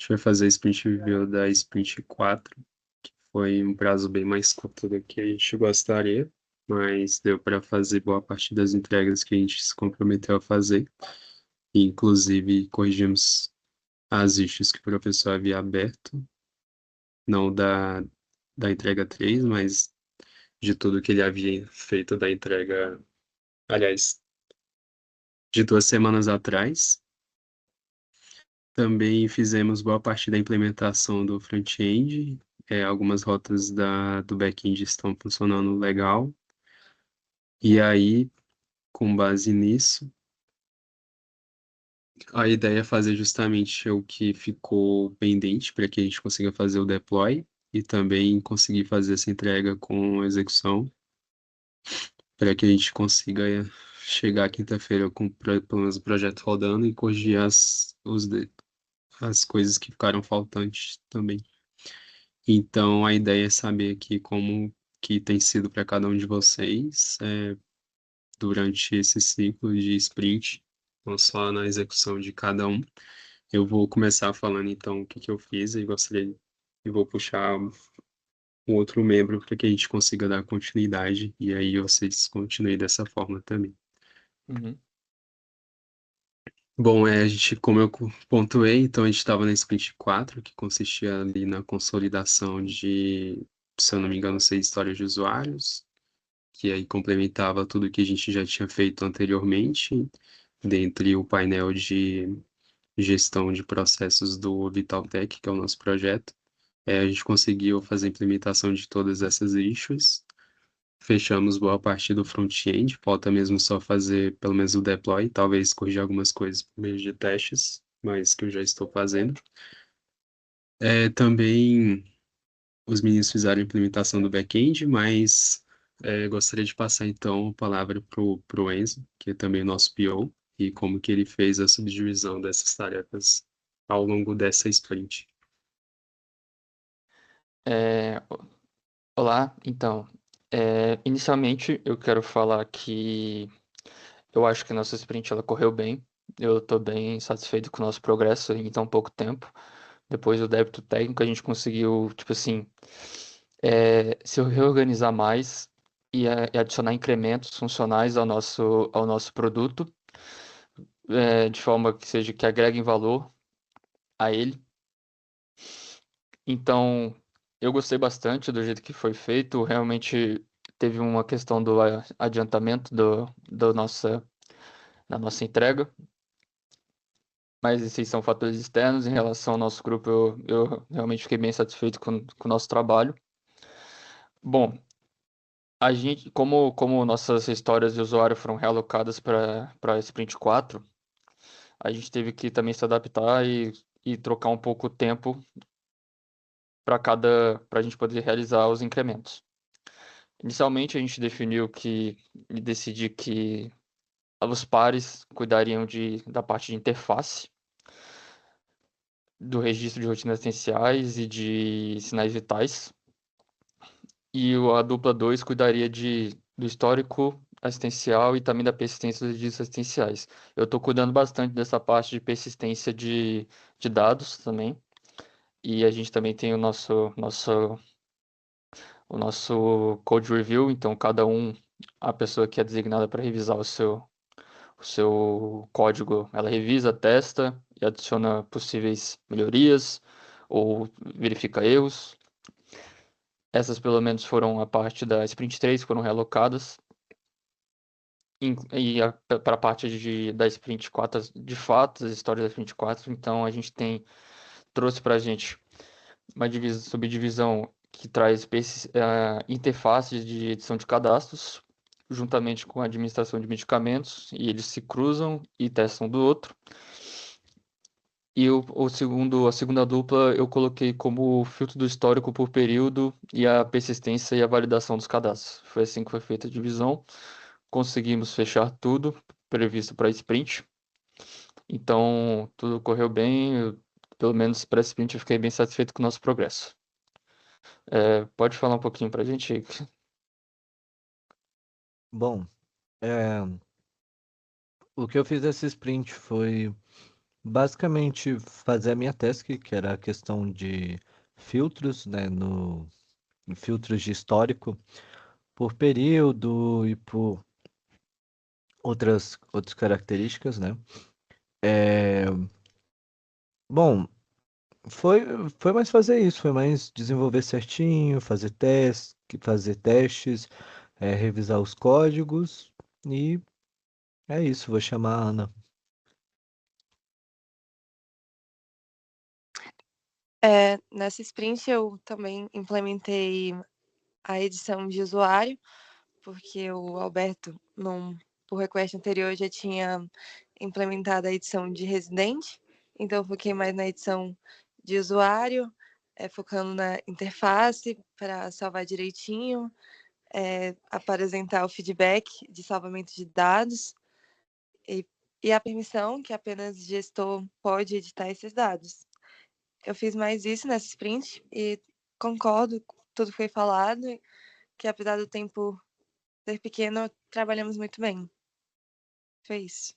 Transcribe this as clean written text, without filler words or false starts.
gente vai fazer a sprint review da sprint 4, que foi um prazo bem mais curto do que a gente gostaria, mas deu para fazer boa parte das entregas que a gente se comprometeu a fazer. Inclusive, corrigimos as issues que o professor havia aberto, não da entrega 3, mas de tudo que ele havia feito da entrega, aliás, de 2 semanas atrás. Também fizemos boa parte da implementação do front-end. Algumas rotas do back-end estão funcionando legal. E aí, com base nisso, a ideia é fazer justamente o que ficou pendente para que a gente consiga fazer o deploy e também conseguir fazer essa entrega com execução para que a gente consiga chegar quinta-feira com pelo menos o projeto rodando e corrigir as coisas que ficaram faltantes também. Então, a ideia é saber aqui como que tem sido para cada um de vocês durante esse ciclo de sprint, não só na execução de cada um. Eu vou começar falando então o que que eu fiz e gostaria e vou puxar um outro membro para que a gente consiga dar continuidade e aí vocês continuem dessa forma também. Uhum. Bom, a gente, como eu pontuei, então a gente estava na sprint 4, que consistia ali na consolidação de, se eu não me engano, 6 histórias de usuários, que aí complementava tudo que a gente já tinha feito anteriormente, dentre o painel de gestão de processos do Vitaltech, que é o nosso projeto. A gente conseguiu fazer a implementação de todas essas issues, fechamos boa parte do front-end, falta mesmo só fazer pelo menos o deploy, talvez corrigir algumas coisas por meio de testes, mas que eu já estou fazendo. Também os meninos fizeram a implementação do back-end, mas gostaria de passar então a palavra para o Enzo, que é também nosso PO, e como que ele fez a subdivisão dessas tarefas ao longo dessa sprint. É, Olá, então, inicialmente eu quero falar que eu acho que a nossa sprint ela correu bem. Eu estou bem satisfeito com o nosso progresso em tão pouco tempo. Depois do débito técnico, a gente conseguiu, tipo assim, se reorganizar mais e adicionar incrementos funcionais ao nosso produto, de forma que seja que agreguem valor a ele. Então, eu gostei bastante do jeito que foi feito. Realmente teve uma questão do adiantamento da nossa entrega. Mas esses são fatores externos. Em relação ao nosso grupo, eu realmente fiquei bem satisfeito com o nosso trabalho. Bom, a gente, como nossas histórias de usuário foram realocadas para Sprint 4, a gente teve que também se adaptar e trocar um pouco o tempo para a gente poder realizar os incrementos. Inicialmente, a gente definiu e decidi que os pares cuidariam da parte de interface, do registro de rotinas essenciais e de sinais vitais. E a dupla 2 cuidaria do histórico assistencial e também da persistência dos registros assistenciais. Eu estou cuidando bastante dessa parte de persistência de dados também. E a gente também tem o nosso code review, então a pessoa que é designada para revisar o seu código, ela revisa, testa e adiciona possíveis melhorias ou verifica erros. Essas pelo menos foram a parte da Sprint 3, foram realocadas. E para a parte da Sprint 4, de fato, as histórias da Sprint 4, então a gente trouxe para a gente uma subdivisão que traz interfaces de edição de cadastros, juntamente com a administração de medicamentos, e eles se cruzam e testam um do outro. E a segunda dupla eu coloquei como filtro do histórico por período e a persistência e a validação dos cadastros. Foi assim que foi feita a divisão. Conseguimos fechar tudo previsto para sprint. Então, tudo correu bem. Pelo menos para sprint eu fiquei bem satisfeito com o nosso progresso. Pode falar um pouquinho para a gente? Bom, é, o que eu fiz nesse sprint foi basicamente fazer a minha task, que era a questão de filtros, né, no filtros de histórico por período e por outras características, né? É, bom, foi, foi mais fazer isso, foi mais desenvolver certinho, fazer testes, revisar os códigos e é isso, vou chamar a Ana. Nessa sprint eu também implementei a edição de usuário, porque o Alberto, por request anterior, já tinha implementado a edição de residente, então eu foquei mais na edição de usuário, focando na interface para salvar direitinho, apresentar o feedback de salvamento de dados e, e a permissão que apenas o gestor pode editar esses dados. Eu fiz mais isso nessa sprint e concordo com tudo que foi falado, que apesar do tempo ser pequeno, trabalhamos muito bem. Foi isso.